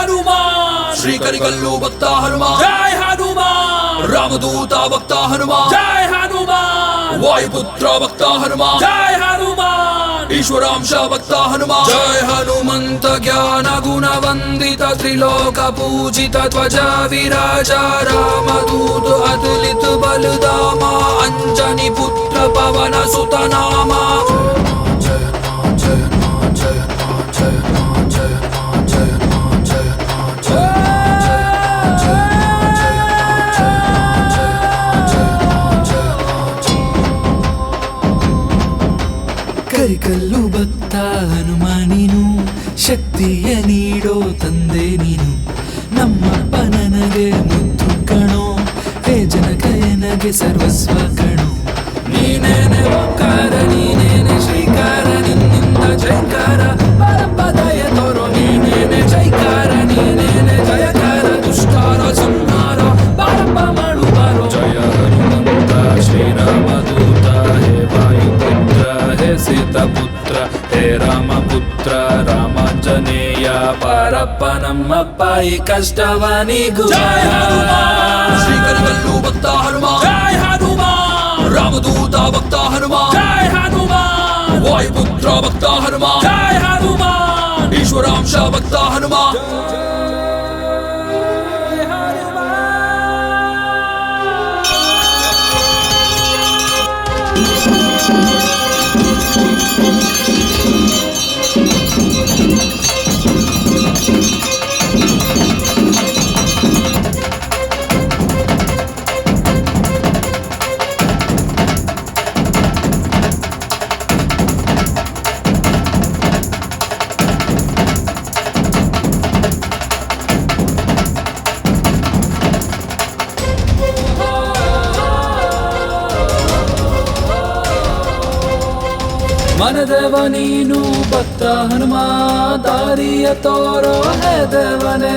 ಹನುಮಾನ್ ಶ್ರೀಕರಿಕಲ್ಲು ಭಕ್ತ ಹನುಮಾನ್ ಜೈ ಹನುಮಾನ್ ರಾಮದೂತ ಭಕ್ತ ಹನುಮಾನ್ ಜೈ ಹನುಮಾನ್ ವಾಯುಪುತ್ರ ಭಕ್ತ ಹನುಮಾನ್ ಜೈ ಹನುಮಾನ್ ಈಶ್ವರಾಂಶ ಭಕ್ತ ಹನುಮಾನ್ ಜೈ ಹನುಮಂತ ಜ್ಞಾನ ಗುಣ ವಂದಿತ ತ್ರಿಲೋಕ ಪೂಜಿತ ಧ್ವಜ ವಿರಾಜ ರಾಮದೂತ ಅತುಲಿತ ಬಲಧಾಮ ಅಂಜನಿ ಪುತ್ರ ಪವನ ಸುತ ನಾಮ ಕರಿಕಲ್ಲು ಭಕ್ತ ಹನುಮಾನಿನು ಶಕ್ತಿಯ ನೀಡೋ ತಂದೆ ನೀನು ನಮ್ಮಪ್ಪ ನನಗೆ ಮುದ್ದು ಕಣೋ ಹೇ ಜನಕಯನಗೆ ಸರ್ವಸ್ವ ಕಣೋ ನೀನೇನೆ ಓಂಕಾರ ನೀನೇನೆ ಶ್ರೀಕಾರ ನಿನ್ನಿಂದ ಜೈಕಾರ ಪರಪ್ಪ ದಯ ತೋರೋ ನೀನೇನೆ ಜೈಕಾರ ನೀನೇನೆ ಜಯಕಾರ ದುಷ್ಟಾರ ಸಂಹಾರ ಪರಪ್ಪ ಮಾಡುವಾರೋ ಜಯ ಹನುಮಂತ ಶ್ರೀರಾಮದೂತ ಹೇ ವಾಯುಪುತ್ರ ಹೇ ಸೀತಪುತ್ರ ಹೇ ರಾಮಪುತ್ರ ರಾಮಾಂಜನೇಯ ಪರಪ್ಪ ನಮ್ಮಪ್ಪ ಈ ಕಷ್ಟವ ನೀಗು ಜೈ ಹನುಮಾನ್ ಶ್ರೀಕರಿಕಲ್ಲು ಭಕ್ತ ಹನುಮಾನ್ ಜೈ ಹನುಮಾನ್ ರಾಮದೂತ ಭಕ್ತ ಹನುಮಾನ್ ಜೈ ಹನುಮಾನ್ ವಾಯುಪುತ್ರ ಭಕ್ತ ಹನುಮಾನ್ ಜೈ ಹನುಮಾನ್ ಈಶ್ವರಾಂಶ ಭಕ್ತ ಹನುಮಾನ್ ಮನದೇವ ನೀನು ಭಕ್ತ ಹನುಮ ದಾರಿಯ ತೋರೋ ಹೇ ದೇವನೇ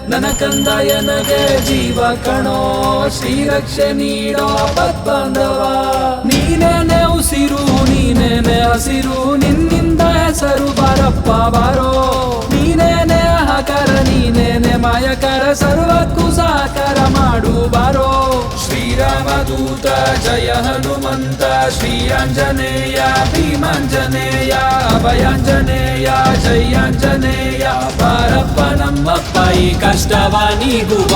ನನ್ನ ಕಂದಯನಗೆ ಜೀವ ಕಣೋ ಶ್ರೀರಕ್ಷೆ ನೀಡೋ ಪದ್ಬಂಧವ ನೀನೇನೆ ಉಸಿರು ನೀನೇನೆ ಹಸಿರು ನಿನ್ನಿಂದ ಹೆಸರು ಬಾರಪ್ಪ ಬಾರೋ ನೀನೇನೆ ಅಹಕಾರ ನೀನೇನೆ ಮಾಯಕರ ಸರ್ವಕ್ಕೂ ಸಹಕಾರ ಮಾಡು ಬಾರೋ ಶ್ರೀರಾಮದೂತ ಜಯ ಹನುಮಂತ ಶ್ರೀಯಾಂಜನೇಯ ಭೀಮಾಂಜನೇಯ ಅಭಯಾಂಜನೇಯ ಜಯಾಂಜನೇಯ ಬಾರಪ್ಪ ನಮ್ಮಪ್ಪ ಈ ಕಷ್ಟವ ನೀಗುವ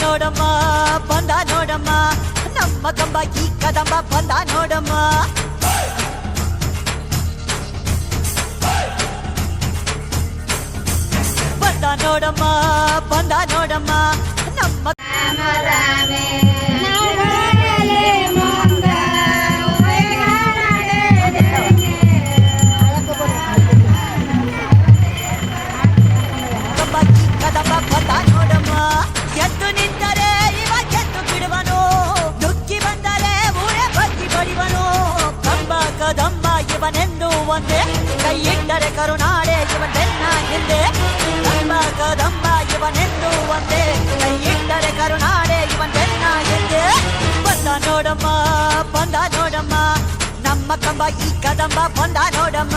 ನೋಡಮ್ಮ ಬಂದ ನೋಡಮ್ಮ ನಮ್ಮ ಕಂಬ ಈ ಕದಂಬ ಬಂದ ನೋಡಮ್ಮ ಬಂದ ನೋಡಮ್ಮ ಬಂದ ನೋಡಮ್ಮ ನಮ್ಮ ಕಂಬ ಈ ಕದಂಬ ಬಂದ ನೋಡಮ್ಮ ಎದ್ದು ನಿಂತರೆ ಇವ ಗೆದ್ದು ಬಿಡುವನು ನುಗ್ಗಿ ಬಂದರೆ ಊರೇ ಬಗ್ಗಿ ಬಡಿವನು ಕಂಬ ಕದಂಬ ಇವನೆಂದು ಒಂದೇ ಕೈ ಇಟ್ಟರೆ ಕರುನಾಡೆ ಇವನೆನ್ನ ಹಿಂದೆ ಕಂಬ ಕದಂಬ ಇವನೆಂದು ಒಂದೇ ಕೈ ಇಟ್ಟರೆ ಕರುನಾಡೆ ಇವನೆನ್ನ ಹಿಂದೆ ಬಂದ ನೋಡಮ್ಮ ಬಂದ ನೋಡಮ್ಮ ನಮ್ಮ ಕಂಬ ಈ ಕದಂಬ ಬಂದ ನೋಡಮ್ಮ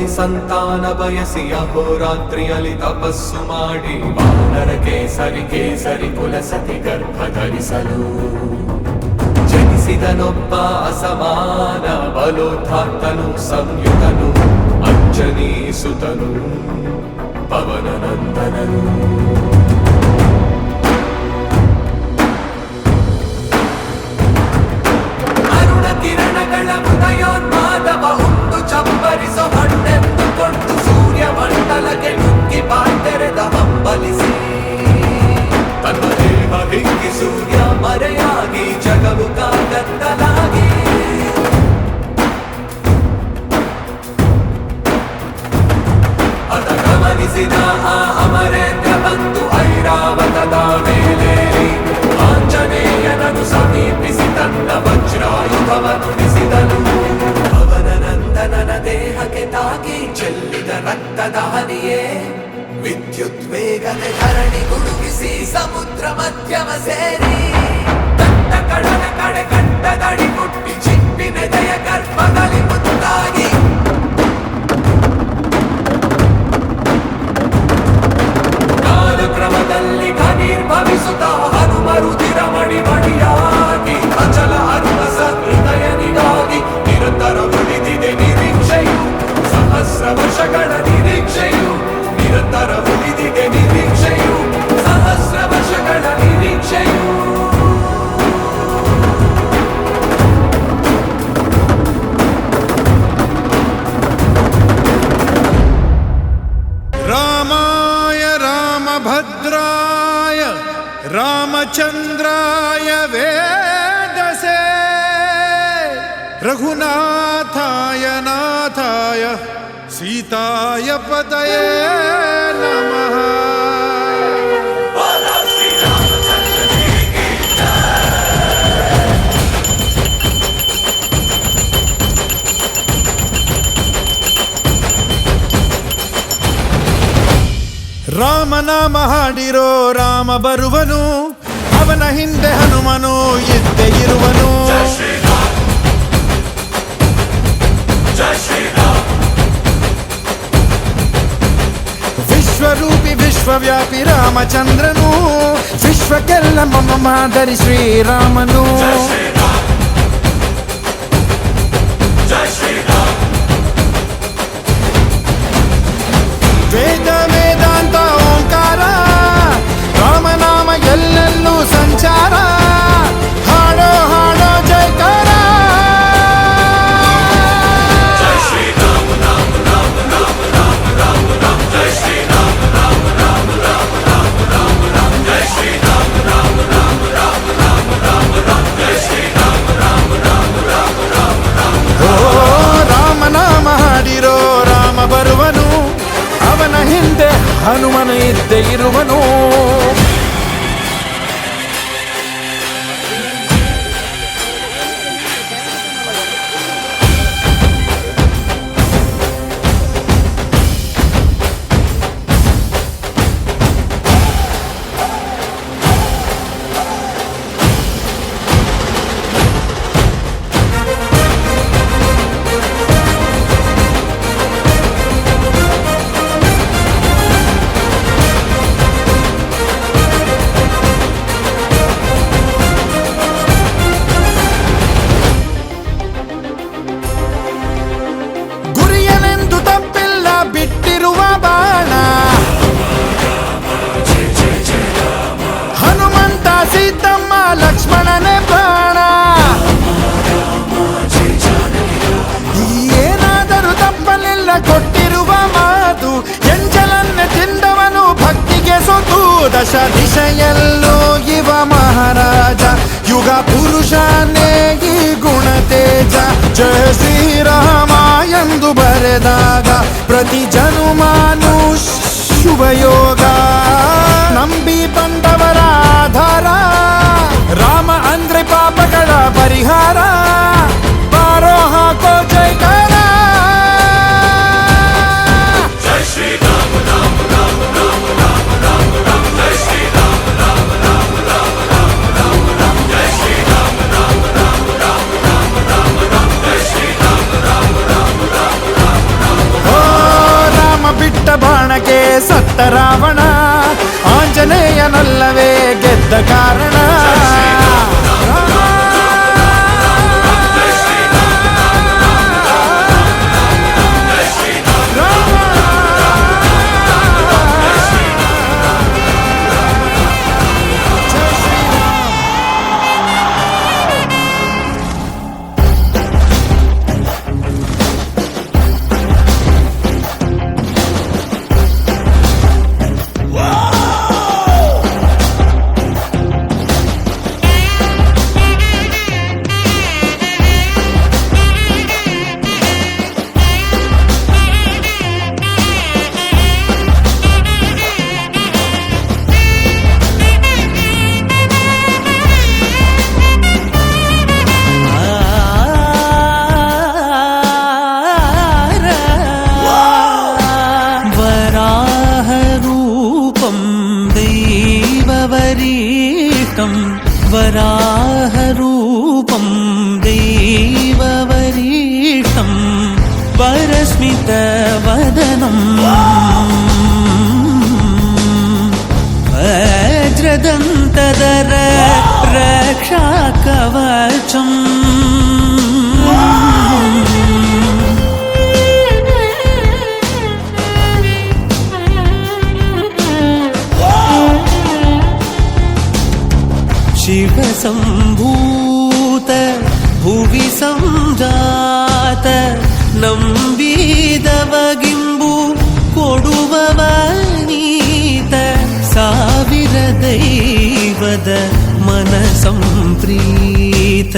ಜನ್ಮದಲ್ಲಿ ಸಂತಾನ ಬಯಸಿ ಅಹೋರಾತ್ರಿಯಲ್ಲಿ ತಪಸ್ಸು ಮಾಡಿ ವಾನರ ಕೇಸರಿ ಕೇಸರಿ ಕುಲಸತಿ ಗರ್ಭ ಧರಿಸಲು ಜನಿಸಿದನೊಬ್ಬ ಅಸಮಾನ ಬಲೋತ್ಥಾತನು ಸಂಯುತನು ಅಂಜನಿ ಸುತನು ಪವನನಂದನನು. ಅರುಣ ಕಿರಣಗಳ ಉದಯೋನ್ಮಾದವ ಹುಟ್ಟು ಚಪ್ಪರಿಸೋ ಹಣ್ಣೆಂದುಕೊಂಡು ಸೂರ್ಯ ಮಂಡಲಕ್ಕೆ ನುಗ್ಗಿ ಬಾಯ್ತೆರೆದ ಹಂಬಲಿಸಿ ತನ್ನ ದೇಹ ಹಿಗ್ಗಿ ಸೂರ್ಯ ಮರೆಯಾಗಿ ಜಗವು ಕಾಗತ್ತಲಾಗಿ ಅದ ಗಮನಿಸಿದ ಆ ಅಮರೇಂದ್ರ ಬಂದು ಐರಾವತದ ಮೇಲೇರಿ ಆಂಜನೇಯನನ್ನು ಸಮೀಪಿಸಿ ತನ್ನ ವಜ್ರಾಯುಧವನ್ನು ನುಡಿಸಿದನು. ಅವನನಂದನನ ದೇಹಕ್ಕೆ ತಾಗಿ ಚೆಲ್ಲಿದ ರಕ್ತದ ಹನಿಯೇ ವಿದ್ಯುತ್ ವೇಗದ ಧರಣಿ ಗುಡುಗಿಸಿ ಸಮುದ್ರ ಮಧ್ಯಮ ಸೇರಿ ತನ್ನ ಕಡಲ ಕಡೆ ಕಂಡದಡಿ ಮುಟ್ಟಿ ಚಿಪ್ಪಿನೆದೆಯ ಗರ್ಭದಲ್ಲಿ ಮುತ್ತಾಗಿ ಕಾಲಕ್ರಮದಲ್ಲಿ ಘನೀರ್ಭವಿಸುತ್ತ ಹನುಮರುದಿರ ಮಣಿಮಣಿಯಾಗಿ ಅಚಲ ಅನುಮಸ ಹೃದಯನಿಗಾಗಿ ನಿರಂತರ ಉಳಿದಿದೆ ನಿರೀಕ್ಷೆಯು ಸಹಸ್ರ ವರ್ಷಗಳ ನಿರೀಕ್ಷೆಯು ನಿರಂತರ ಉಳಿದಿದೆ ನಿರೀಕ್ಷೆಯು ಸಹಸ್ರ ವರ್ಷಗಳ ನಿರೀಕ್ಷೆಯು. ರಾಮಾಯ ರಾಮಭದ್ರಾಯ ರಾಮಚಂದ್ರಾಯ ವೇದಸೇ ರಘುನಾಥಾಯ ನಾಥಾಯ ಸೀತಾಯ ಪತಯೇ ನಮಃ. ರಾಮನಾಮ ಹಾಡಿರೋ ರಾಮ ಬರುವನು, ಅವನ ಹಿಂದೆ ಹನುಮನು ಇದ್ದೇ ಇರುವನು. ವಿಶ್ವರೂಪಿ ವಿಶ್ವವ್ಯಾಪಿ ರಾಮಚಂದ್ರನು, ವಿಶ್ವಕ್ಕೆಲ್ಲ ಮಮ ಮಾದರಿ ಶ್ರೀರಾಮನು. ವೇದ ವೇದಾಂತ ಓಂಕಾರ ರಾಮನಾಮ ಎಲ್ಲೆಲ್ಲೂ ಸಂಚಾರ, ಹಾಡೋ ಹಾಡೋ ಜಯಕಾರ. ರಾಮನಾಮ ಹಾಡಿರೋ ರಾಮ ಬರುವನು, ಅವನ ಹಿಂದೆ ಹನುಮನು ಇದ್ದೇ ಇರುವನು. ಲಕ್ಷ್ಮಣನೇ ಪ್ರಾಣ, ಏನಾದರೂ ತಪ್ಪಲಿಲ್ಲ ಕೊಟ್ಟಿರುವ ಮಾತು, ಎಂಜಲನ್ನೇ ತಿಂದವನು ಭಕ್ತಿಗೆ ಸೊತು. ದಶ ದಿಶೆಯಲ್ಲೂ ಇವ ಮಹಾರಾಜ, ಯುಗ ಪುರುಷನೇ ಈ ಗುಣ ತೇಜ. ಜಯ ಶ್ರೀರಾಮ ಎಂದು ಬರೆದಾಗ ಪ್ರತಿ ಜನುಮಾನು ಶುಭಯೋಗ. ನಂಬಿ ಬಂದವರ ಆಧಾರ ರಾಮ ಅಂದ್ರೆ ಪಾಪಗಳ ಪರಿಹಾರ. ಬಾರೋ ಹಾಕೋ ಜೈಕಾರ. ಜೈ ಶ್ರೀರಾಮ ರಾಮ ರಾಮ ರಾಮ ರಾಮ ರಾಮ ರಾಮ ಜೈ ಶ್ರೀರಾಮ ರಾಮ ರಾಮ ರಾಮ ರಾಮ ರಾಮ ರಾಮ ಜೈ ಶ್ರೀರಾಮ ರಾಮ ರಾಮ ರಾಮ ರಾಮ ರಾಮ ರಾಮ ಜೈ ಶ್ರೀರಾಮ ರಾಮ ರಾಮ ರಾಮ ರಾಮ ರಾಮ. ಗೆಲುವೇ ಗೆದ್ದ ಕಾರಣ. वराहरूपं दैववरीष्टं वरस्मितवदनं वज्रदन्तधर रक्षाकवचम् शिवसम्भूत भुवि संजात ನಂಬಿದವಗಿಂಬು ಕೊಡುವವನೀತ ಸಾವಿರ ದೈವದ ಮನ ಸಂಪ್ರೀತ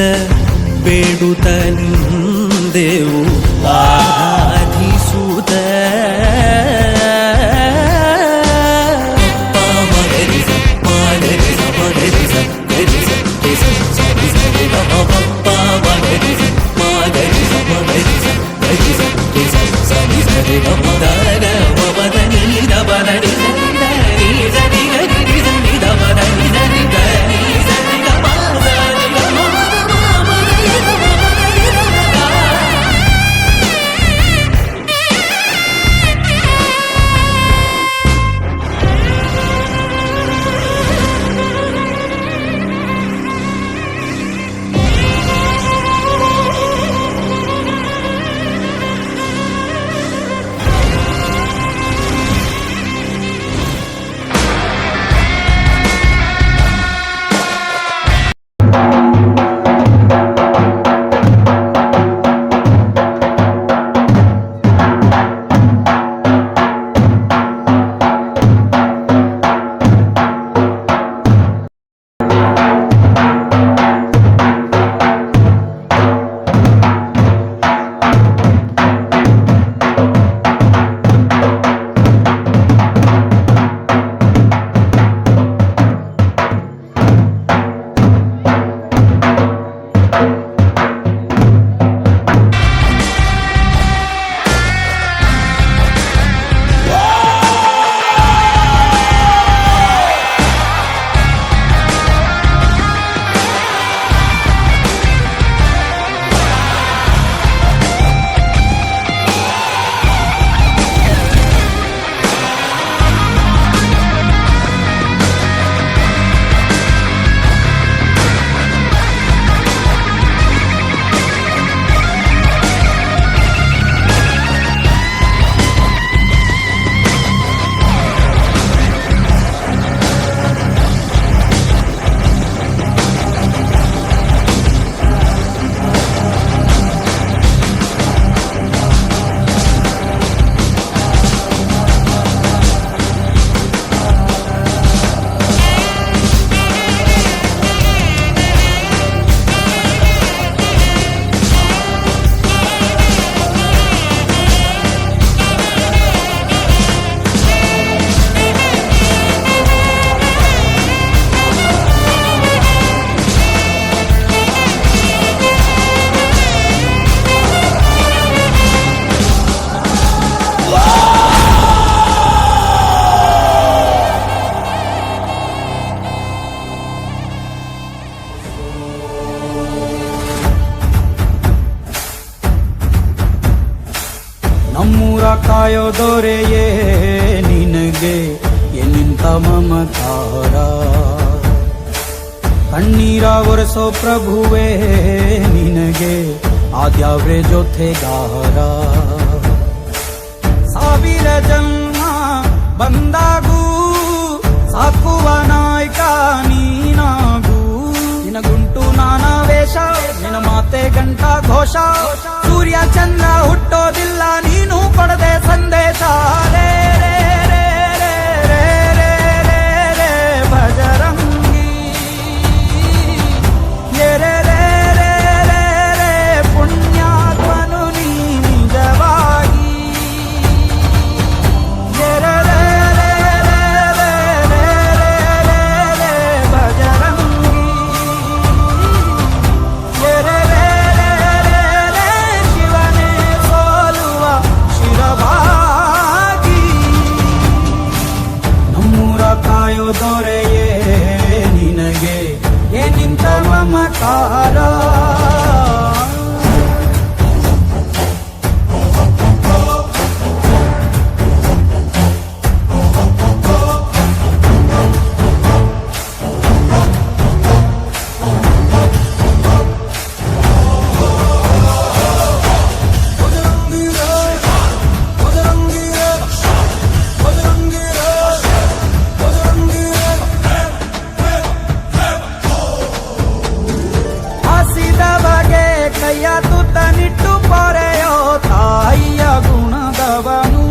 ಬೇಡುತ್ತ ನಿಂದೆವು ಆರಾಧಿಸುತ್ತ ಕಾಯೋ ದೊರೆಯೇ ನಿನಗೆ ಎನ್ನಿಂತ ಮಮಕಾರ ಕಣ್ಣೀರ ಒರೆಸೋ ಪ್ರಭುವೇ ನಿನಗೆ ಆದ್ಯಾವ್ರೆ ಜೊತೆಗಾರ ಸಾವಿರ ಜನ್ಮ ಬಂದಾಗೂ ಸಾಕುವ ನಾಯಕ ನೀನಾಗೂ ನಿನಗುಂಟು ನಾನಾ ವೇಷ ನಿನ್ನ ಮಾತೆ ಗಂಟ ಘೋಷ ಸೂರ್ಯ ಚಂದ್ರ ಹುಟ್ಟೋದಿಲ್ಲ ನೀನು ಕೊಡದೆ ಸಂದೇಶ ರೇ ರೇ ರೇ ರೇ ರೇ ರೇ ರೇ ಭಜರಂಗಿ ರೇ ರೇ ರೇ ರೇ ರೇ ರೇ ಪುಣ್ಯಾತ್ಮನು ನೀ ನಿಜವಾಗಿ ರೇ ರೇ ರೇ ರೇ ರೇ ರೇ ರೇ ರೇ ರೇ ಭಜರಂಗಿ ರೇ ರೇ ರೇ ರೇ ರೇ ಶಿವನೇ ಸೋಲುವ ಶಿರವಾಗಿ ನಮ್ಮೂರ ಕಾಯೋ ದೊರೆಯೇ ನಿನಗೆ ಏನಿಂತ ಮಮಕಾರ ಹಸಿದ ಬಗೆ ಕೈಯ ತುತ್ತನಿಟ್ಟು ಪೊರೆಯೋ ತಾಯಿಯ ಗುಣದವನು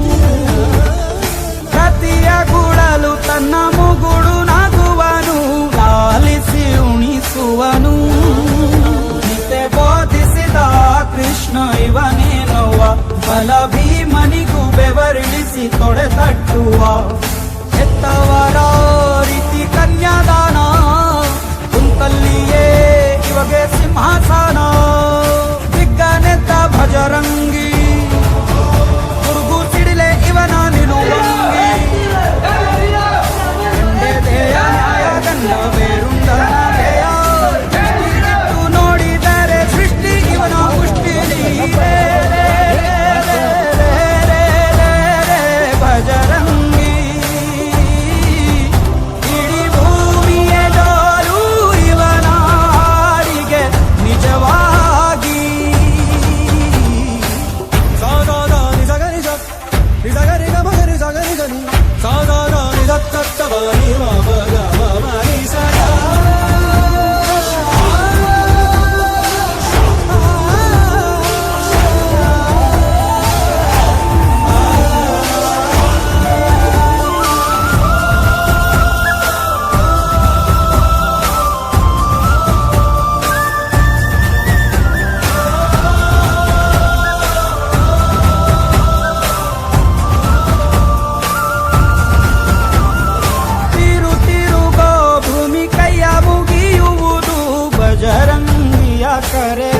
ಪ್ರತಿಯ ಗುಡಲು ತನ್ನ ಮುಗುಡು ನಗುವನು ಲಾಲಿಸಿ ಉಣಿಸುವನು ನಿತೆ ಬೋಧಿಸಿದ ಕೃಷ್ಣ ಇವನೇನೋವ ಬಲ ಭೀಮನಿಗೂ ಬೆವರಿಳಿಸಿ ತೊಡೆ ತಟ್ಟುವ ಎತ್ತವರ ರೀತಿ ಕನ್ಯಾದಾನ ಕುಂತಲ್ಲಿಯೇ ಇವಾಗೆ ಸಿಂಹಾಸನ ದಿಗ್ಗನೆತ್ತ ಭಜರಂಗಿ ಗುರುಗು ಸಿಡಿಲೆ ಇವನ ನಿಲುವಂಗಿ ದೇಯ ನ್ಯಾಯ ಗಂಡ ಬೇರುಂಡನ ದೇಯ ದೃಷ್ಟಿಗಿಟ್ಟು ನೋಡಿದರೆ ಸೃಷ್ಟಿ ಇವನ ಪುಷ್ಟಿಲಿ ರೇ ರೇ ರೇ ರೇ ರೇ ರೇ ರೇ ಭಜರಂಗಿ ಇಡೀ ಭೂಮಿಯ ಜೋರು ಇವನ ಹಾಡಿಗೆ ನಿಜವಾಗಿ ಸಾಧಾರ ನಿಜಗರಿ ನಿಜಗರಿ ಗಮಗರಿ ಜಗರಿ ಗನಿ ಸಾಧಾರ ನಿಜ ತತ್ತವನಿ ಮಗ ಮನಿ ಸದಾ ತಿರುಗೋ ಭೂಮಿ ಕೈಯ ಮುಗಿಯುವುದು ಬಜರಂಗಿಯ ಕರೆ